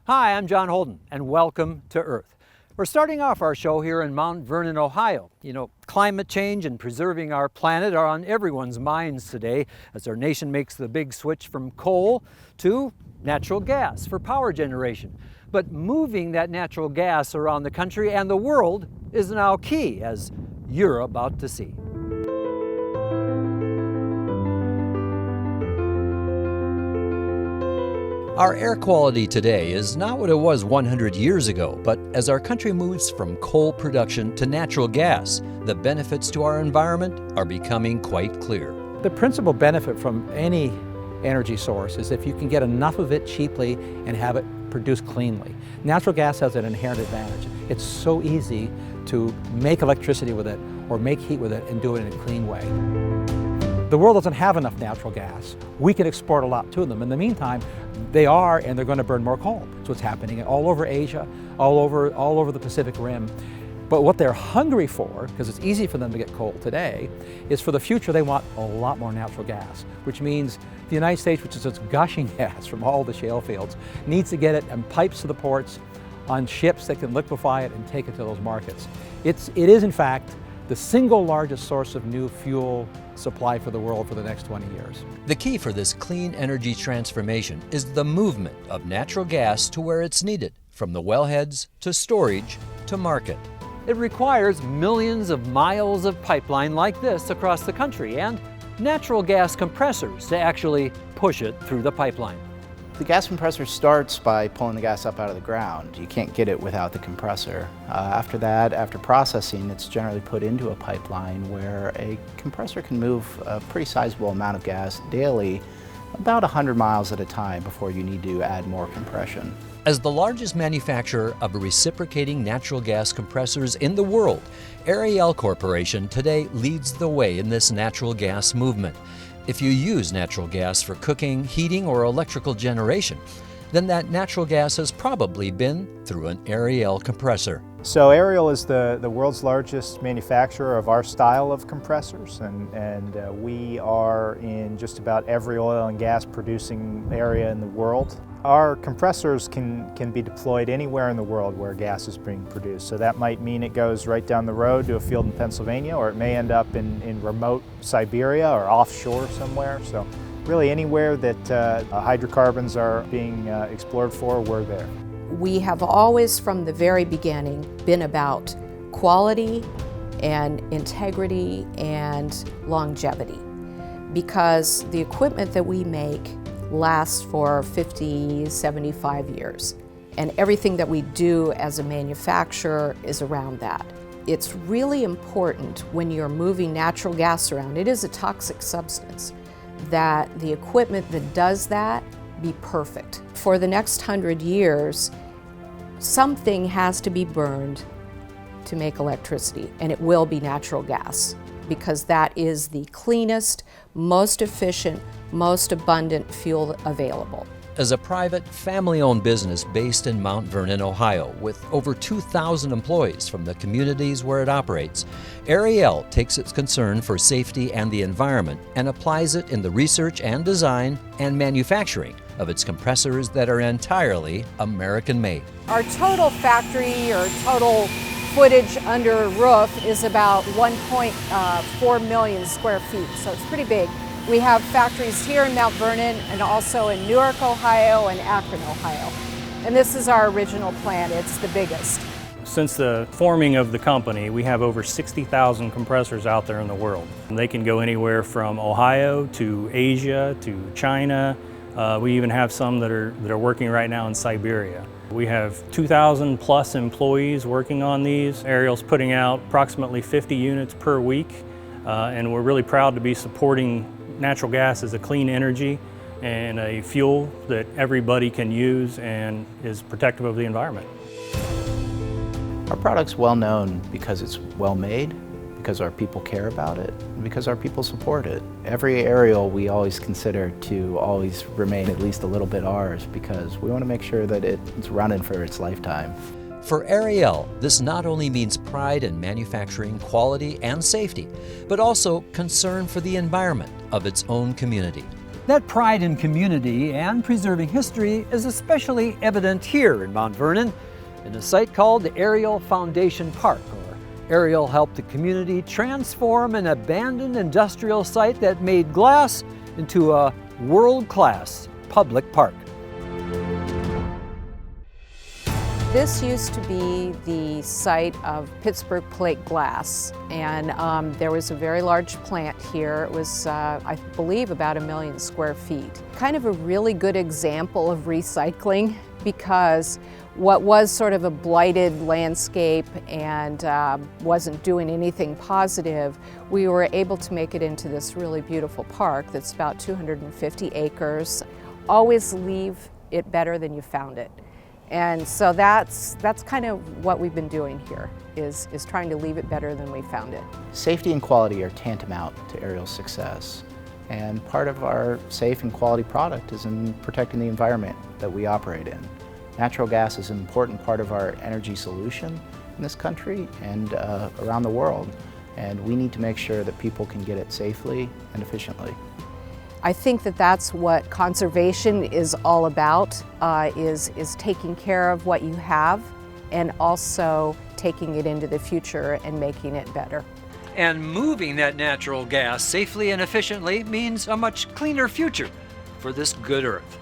Hi, I'm John Holden, and welcome to Earth. We're starting off our show here in Mount Vernon, Ohio. You know, climate change and preserving our planet are on everyone's minds today as our nation makes the big switch from coal to natural gas for power generation. But moving that natural gas around the country and the world is now key, as you're about to see. Our air quality today is not what it was 100 years ago, but as our country moves from coal production to natural gas, the benefits to our environment are becoming quite clear. The principal benefit from any energy source is if you can get enough of it cheaply and have it produced cleanly. Natural gas has an inherent advantage. It's so easy to make electricity with it or make heat with it and do it in a clean way. The world doesn't have enough natural gas. We can export a lot to them. In the meantime, they are, and they're going to burn more coal. That's what's happening all over Asia, all over the Pacific Rim. But what they're hungry for, because it's easy for them to get coal today, is for the future they want a lot more natural gas, which means the United States, which is just gushing gas from all the shale fields, needs to get it in pipes to the ports, on ships that can liquefy it and take it to those markets. It is in fact the single largest source of new fuel supply for the world for the next 20 years. The key for this clean energy transformation is the movement of natural gas to where it's needed, from the wellheads to storage to market. It requires millions of miles of pipeline like this across the country and natural gas compressors to actually push it through the pipeline. The gas compressor starts by pulling the gas up out of the ground. You can't get it without the compressor. After that, after processing, it's generally put into a pipeline where a compressor can move a pretty sizable amount of gas daily, about 100 miles at a time before you need to add more compression. As the largest manufacturer of reciprocating natural gas compressors in the world, Ariel Corporation today leads the way in this natural gas movement. If you use natural gas for cooking, heating, or electrical generation, then that natural gas has probably been through an Ariel compressor. So Ariel is the world's largest manufacturer of our style of compressors, and we are in just about every oil and gas producing area in the world. Our compressors can be deployed anywhere in the world where gas is being produced. So that might mean it goes right down the road to a field in Pennsylvania, or it may end up in remote Siberia or offshore somewhere. So really anywhere that hydrocarbons are being explored for, we're there. We have always, from the very beginning, been about quality and integrity and longevity, because the equipment that we make lasts for 50, 75 years. And everything that we do as a manufacturer is around that. It's really important when you're moving natural gas around, it is a toxic substance, that the equipment that does that be perfect. For the next 100 years, something has to be burned to make electricity, and it will be natural gas, because that is the cleanest, most efficient, most abundant fuel available. As a private, family-owned business based in Mount Vernon, Ohio, with over 2,000 employees from the communities where it operates, Ariel takes its concern for safety and the environment and applies it in the research and design and manufacturing of its compressors that are entirely American-made. Our total factory or total footage under roof is about 1.4 million square feet, so it's pretty big. We have factories here in Mount Vernon and also in Newark, Ohio and Akron, Ohio. And this is our original plant. It's the biggest. Since the forming of the company, we have over 60,000 compressors out there in the world. And they can go anywhere from Ohio to Asia to China. We even have some that are working right now in Siberia. We have 2,000 plus employees working on these. Ariel's putting out approximately 50 units per week, and we're really proud to be supporting natural gas as a clean energy and a fuel that everybody can use and is protective of the environment. Our product's well known because it's well made, because our people care about it, and because our people support it. Every Ariel we always consider to always remain at least a little bit ours, because we want to make sure that it's running for its lifetime. For Ariel, this not only means pride in manufacturing quality and safety, but also concern for the environment of its own community. That pride in community and preserving history is especially evident here in Mount Vernon, in a site called the Ariel Foundation Park. Ariel helped the community transform an abandoned industrial site that made glass into a world-class public park. This used to be the site of Pittsburgh Plate Glass, and there was a very large plant here. It was, I believe, about 1 million square feet. Kind of a really good example of recycling, because what was sort of a blighted landscape and wasn't doing anything positive, we were able to make it into this really beautiful park that's about 250 acres. Always leave it better than you found it. And so that's kind of what we've been doing here, is trying to leave it better than we found it. Safety and quality are tantamount to Ariel's success. And part of our safe and quality product is in protecting the environment that we operate in. Natural gas is an important part of our energy solution in this country and around the world. And we need to make sure that people can get it safely and efficiently. I think that that's what conservation is all about, is taking care of what you have and also taking it into the future and making it better. And moving that natural gas safely and efficiently means a much cleaner future for this good earth.